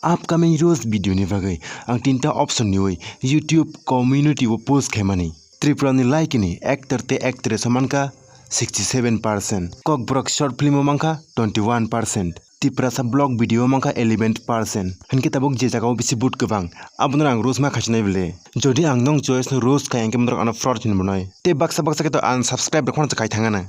upcoming rose video ni bagai ang tinta option ni oi YouTube community wo post khaimani Tripura ni Likee ni actor te actress manka 67%, kok brok short film manka 21%, Tiprasa blog video manka 11%. Henke tabok je jagao bisi boot gobang abonor ang rose ma khachinai bele jodi ang nong choice no rose kai angke mrok ana fraud hin bonoi te baksa ke to unsubscribe khon chakai thangana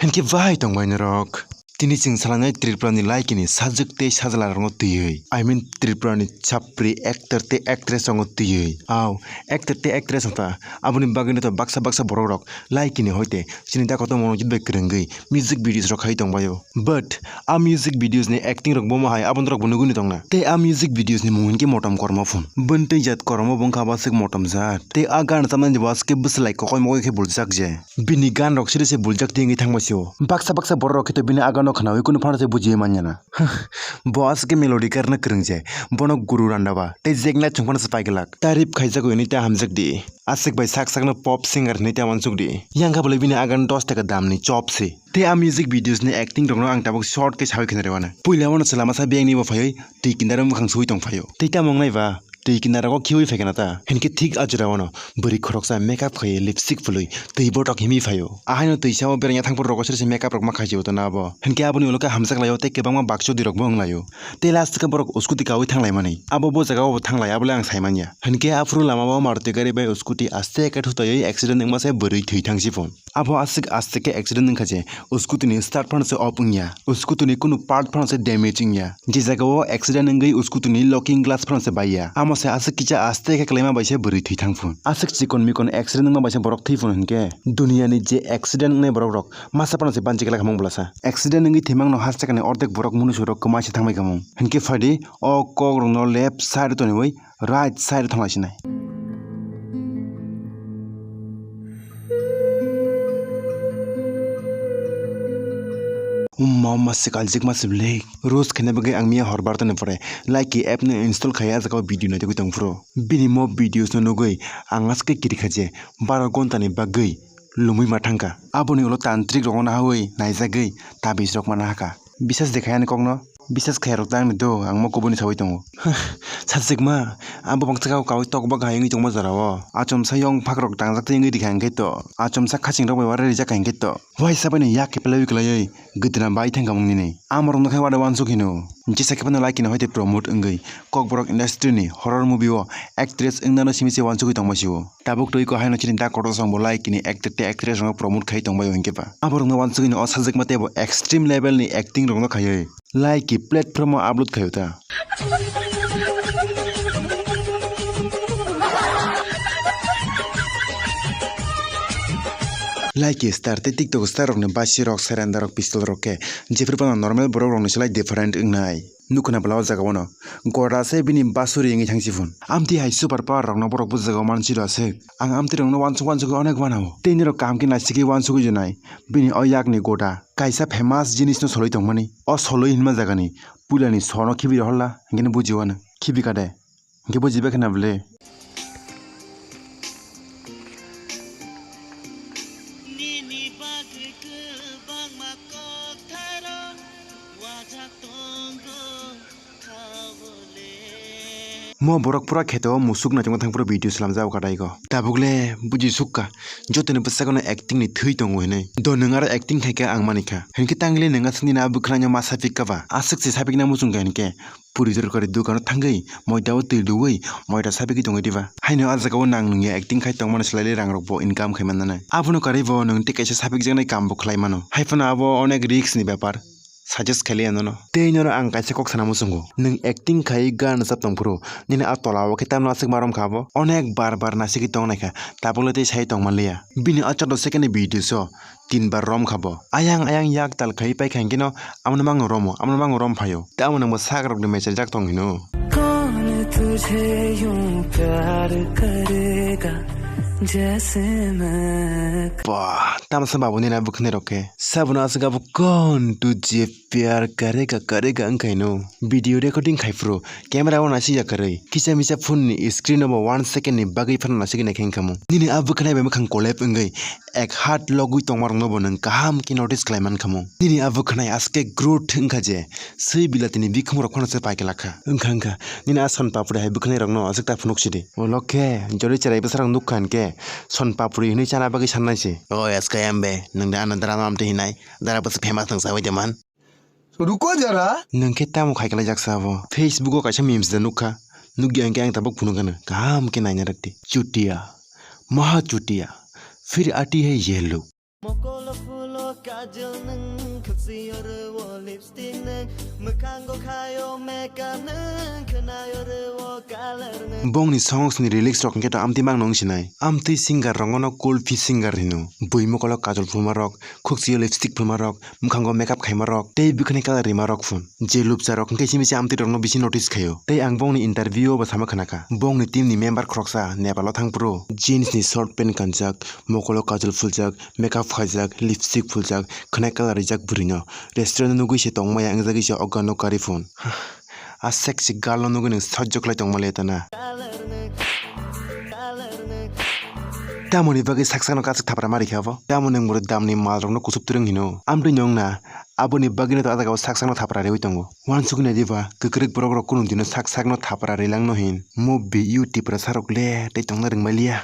henke vai tongbai rok tini sing salangai Tripura ni Likee ni Sajwkma Tei Sajwla Rok tiyoi I mean Tripura ni chapri actor te actress rok tiyoi aw actor te actress ta aboni bagwi to baksa borok rok Likee ni hoite sinita koto monojit bai krengei music videos rok khai tongbayo but a music videos ni acting rok bomo hai abon rok bunuguni tongna te a music videos ni mungin ke motam korma phun bunte jat korma bongkha basik motam jat te a gan samna was ke buslai ko moi ke buljak je bini gan rok sire se buljak tingi thangmasio baksa borok ke to bini agano khanawi kuno phana se buji manyana boss ke melody karna krengje bono guru randaba te jegna chungpana se paigelak tarif khaijago ni ta hamjak di asik bai sakna pop singer ni ta mansuk di yangka bole bini agan 10 taka dam ni chop se te a music videos ni acting rokno ang tabok short ke sawi khinare wana puilawano selama sa beng ni bo phai ti kindaram khang sui tong phayo te ta mongnai ba tei kinara ko khiwi phekena ta henke thik ajrawano bari khoroksa makeup khai lipstick phului tei botok himi phayo ahaino teisao bernya thangpur rok sire makeup rok ma khaijo ta na bo henke aboni uloka hamsak layo te kebangma bakcho dirok bong layo te last ka borok uskuti kawi thanglai mani abo bo jaga bo thanglai abole ang saimanya henke afru lama ba marti gari bai uskuti aste ka thutoi accident engma se bari thei thangsi phone abo asik aste ke accident ningkhaje uskuti ni start phone se off ungya uskuti ni kunu part phone se damaging ya je jaga o accident ngai uskuti ni locking glass phone se baiya se asik kicha aste ke klema baise bari thei thangphun asik chikon mikon accident ma baise borok theifun hinke dunia ni je accident ne borok rok masa pana se banchi kala khamong blasa accident ngi thimang no hastakane ordek borok munusu rok kama se thangmai kamong hinke fadi o kok rong no left side to ni oi right side thanglasinai Mama sikaljik masible rose khane bagai angmia horbar to ne pore Likee app ne install khaya jaga video na te tong fro bini mo videos no nogoi angas ke kiri khaje 12 gonta ni bagai lumui mathangka aboni ulo tantrik rogona hoi naijagai tabis rok mana haka bisas dekhaya ne kongno bisas khairok tang ni do angmo koboni sawai tongo Sajwkma abo bangsa kawi tok ba gayangi tongma jarawo achom sayong phakrok tangjak tingi dikhang ke to achom sa khaching rok wara rijak kain ke to wai sabani yak ke pelai klai gudna bai thangamung ni amorong khai wada wansuk hino nchi sakepano Likee na hoite promote ngai kokborok industry ni horror movie o actress ingnano simise wansuk tongmasio tabuk toi ko haino chirinta koto song bo Likee ni actor te actress rok promote khai tongbai hingke ba aborong no wansuk ni o Sajwkma Tei bo extreme level ni acting rok no khai Likee platform upload khayota Likee star te TikTok star rok ne basi rok seranda rok pistol rok ke jefri pano normal borok rok ne selai different ngnai nukuna blawa jaga wono goda se bini basuri ngi thangsi phun amti hai super power rok no borok bu jaga manchi ro ase ang amti rok no wansuk onek banao teini rok kam ki na siki wansuk junai bini oyak ni goda kaisa famous jinis no soloi tongmani o soloi hinma jaga ni pulani sono khibi holla ngene bujiwana khibi kade nge bujibe khana bele mo borok pura kheto musuk na jong thangpro video swlamjago kadai go tabugle buji sukka jotene busagono acting ni thui tongo hene do nungar acting khaika ang manika henki tangle nunga sni na bukhranyo masa fikaba asik se sapik na musung ganke purijor kore dukan thangai moida o tiduoi moida sapiki tongo diba haino ajago nang nungi acting khai tongmano slai rang rok bo income khai manana abuno kare bo nung te kaisa sapik janai kam bo khlai mano haifana abo onek risk ni byapar suggest khali anono teinoro ang kaisa kok sana musungo nung acting khai gan sap tongpro nina atolawo ketam nasik marom khabo onek bar nasiki tongnai kha tapolete sai tongmanliya bini achado second video so 3 bar rom khabo ayang yak tal khai pai khangino amnamang rom phayo tamon mo sagrok de message jak tongino kaun tujhe yun pyar karega जैसे मैं tamsa babu nina bukhne roke sabuna asga bu kon तुझे प्यार करेगा अंकाइनो video recording खाइफ्रो camera one आसिया करे किसा मिसा phone नि screen अब 1 सेकेंड नि बागै फन नासिगै नाखें खामु दिनै आबो खनाय बे मखां कोलेब अंगै एक हाथ लगुइ तंमार न बनन काहाम कि नोटिस क्लाइमान खामु दिनै आबो खनाय आसके ग्रोथ अंका जे सै बिलातिनि बिखम रखना से पाइके लाखा अंका दिनै आसन पापड़े हाय बखनाय रंनो आजकता फनुकसिदे ओलके जरि चराय बसरां दुखान के सन पापड़ी हिनै चाना बागै साननायसे ओ SkyMb नंदा आना द्रामा आमते हिनाय दारा बस फेमस नंसावै देमान रुको जरा नंखे तामु खाइकला जाक्साबो फेसबुक काइसा मीम्स द नुखा नुगिया के आं तबक फुनुगन काम के नाइना रखती चुटिया महा चुटिया फिर आती है ये लो Bongni songs ni lyrics rok ngeta amti mang nong sinai amti singer rongono cool fi singer hinu buimo kolo kajol phulma rok khuksi lipstick phulma rok mukhango makeup khaima rok tei bikhani kala rima rok phun je lupcha rok ngke simisi amti rokno bisi notice khayo tei ang bongni interview ba sama khanaka bongni team ni member kroksa nepalo thangpro jeans ni short pant kanjak mokolo kajol phuljak makeup khaijak lipstick phuljak khanai kala rijak burino restaurant nugui se tongmaya angjagi se ogano kari phun a sexy girl no gani Sajwkma tongmale tana tamoni bagi saksano kasik thapra mari khabo tamoni mur damni mal rokno kusup turung hino amri nyongna aboni bagine to adaga saksano thapra rewi tongo wansugna diva kekrik borok rok kunun dino saksakno thapra relang no hin movie youtube ra sarok le tei tongna ringmalia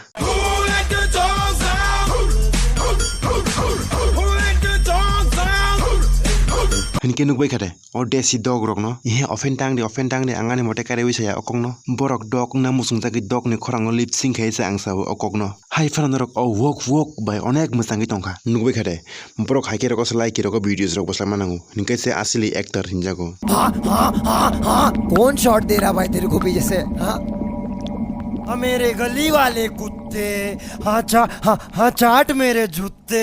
Hinke nukbai khade or desi dog rok no ihe offendang de angani mote kare wi saya okong no borok dog na musung jagi dog ni khorang no lip sync khaisa angsa okok no hai fan rok o wok by onek musangi tongkha nukbai khade borok haike rok like rok videos rok bosla manangu hinke se asli actor hinjago कौन shot दे रहा भाई तेरे को भी जैसे हाँ मेरे गली वाले कुत्ते हाँ चाट मेरे जूते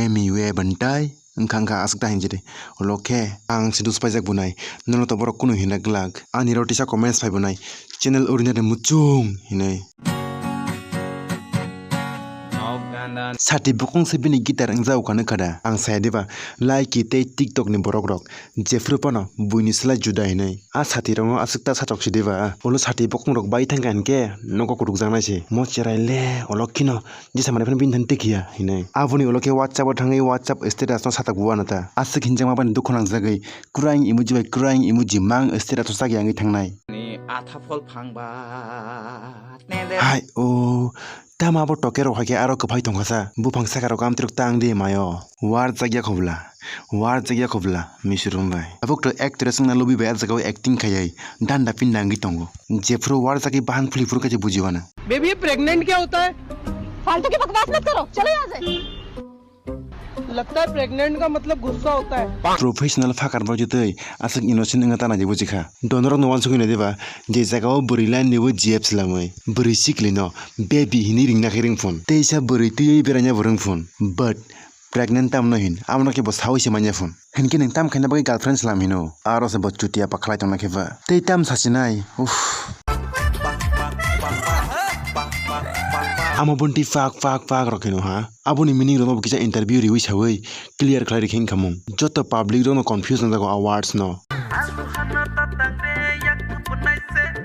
emi we bantai Engkangka asakta hinjide oloke ang sidus pajak bunai nono to borok kunu hina glag ani rotisa comments pai bunai channel original muchung hinai Sati bokong sebini gitar angjau kana kada ang sayadiba Likee tei TikTok ni borok rok jefru pano buini sla juda hinai a sati rongo asakta satok sidiba olo sati bokong rok bai thangkan ke noko kuruk jangnai se mo cherai le olokino jisa mane pen bin thanti khia hinai abuni oloke WhatsApp thangai WhatsApp status no satak buana ta asik hinjang ban dukhonang jagai crying emoji mang status sagi angi thangnai ni atha phol phangba hai o Tama abo tokero hake aro kphai tongkhasa bufang sakaro kam truk tang de mayo war jagya khobla misurum bai abok to actress na lobi bai jagao acting khayai danda pindangi tongo jefro war jagi bahan फुलीफुर के बुझीवाना baby ये pregnant क्या होता है फालतू की बकवास मत करो चलो यहाँ से लगता है प्रेग्नेंट का मतलब गुस्सा होता है प्रोफेशनल फाकार बजते आसक innocent ngata na jebu jikha donor no wan sugine deba je jagao burilan nibo jeps lamai buri siklino baby hini ringna khering phone teisa buri tui beranya burung phone but pregnant tam no hin amno ke bos hawise manya phone henke neng tam khaina bagai girlfriend salam hino aro se botchutia pakhlai tongna kheba tei tam sasinai uff Amo bunti fak rokino ha abuni meaning ro kisa interview riwi sawai clear khlai kheng khamung joto public ro no confusion jago awards no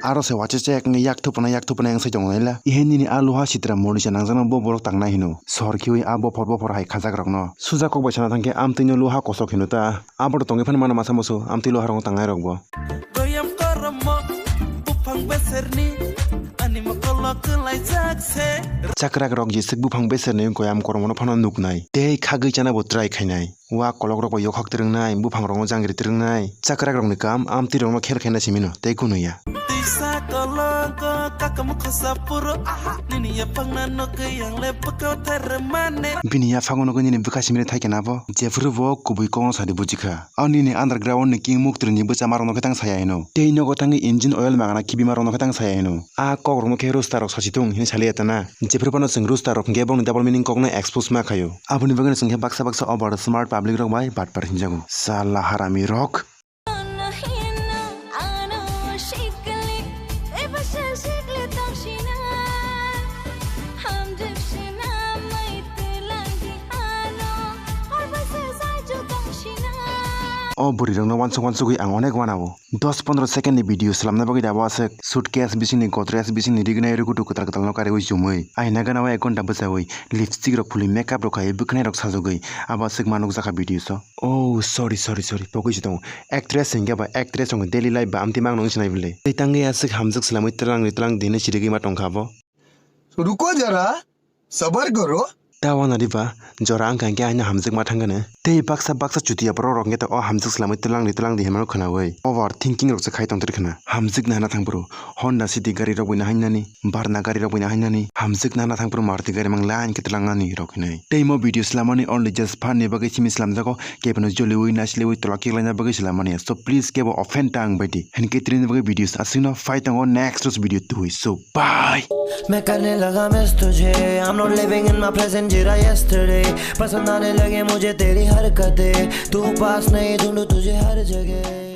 aro se wache che ekni yak thupana ang sai jonglaila iheni ni aluha sitra moni cha nangjana bo borok tangna hino sorkiwi abo for hai khajak rokno suja kok baisana thangke amtino luha kosok hino ta abor tonge fan mana masa moso amti luha rong tangai rokbo goyam kormo bufang beserni Chakrak rok jisik bufang beser ne goyam kormono phano nuknai tei khagui chana bo try khainai wa kolok rok bo yokhak tringnai bufang rong jangri tringnai chakrak rok ni kam amti rong khel khaina simino tei kunuya Biniya fangono ko ni bukasi mine thaikena bo jefru bo kubui kong sadi bujikha ani ni underground ni king muktri ni bucha marono khetang saya hino tei no gotangi engine oil magana kibi marono khetang saya hino a kok rong ke roster rok sasitung hin saliatana jefru pano sing roster rok gebong double meaning kok na expose ma khayo abuni bagane sing baksa over smart public rok bai bat par hinjago sala harami rok O buri rong no wansuk gui ang onek wanao 10-15 second ni video slamna bagui dabo asek suitcase bising ni godres bising ni rignai rukutu kutar kutal no kare ui jumui aina gana wa ekon dabasa ui lipstick rok phuli makeup rok khai buknai rok sajogui abo asek manuk jaka video so oh sorry pokoi chitong actress hingga ba actress ong daily life ba amti mang nong sinai bile teitange asek hamjuk slamui tlang dine chirigi ma tongkhabo रुको जरा सबर करो Tawa nadiba jora ang kangke aina hamjuk ma thangane tei baksa chutia bro rok ngeta o hamjuk slamai tlang di hemano khanawai overthinking rok se khai tong terkhana hamjuk na thangbro Honda City gari rok bina hainani Barna gari rok bina hainani hamjuk na thangbro Maruti gari mang lain ketlangani rok nei tei mo video slamani only just fun ne bagai simise swlamjago kebono jolioi nasleroi tolaki laina bagai slamani so please kebo offend tang baidi henke trin bagai videos asino fight on next video to so bye मैं करने लगा miss तुझे I'm not living in my present जीरा yesterday पसंद आने लगे मुझे तेरी हरकतें तू पास नहीं ढूंढूं तुझे हर जगह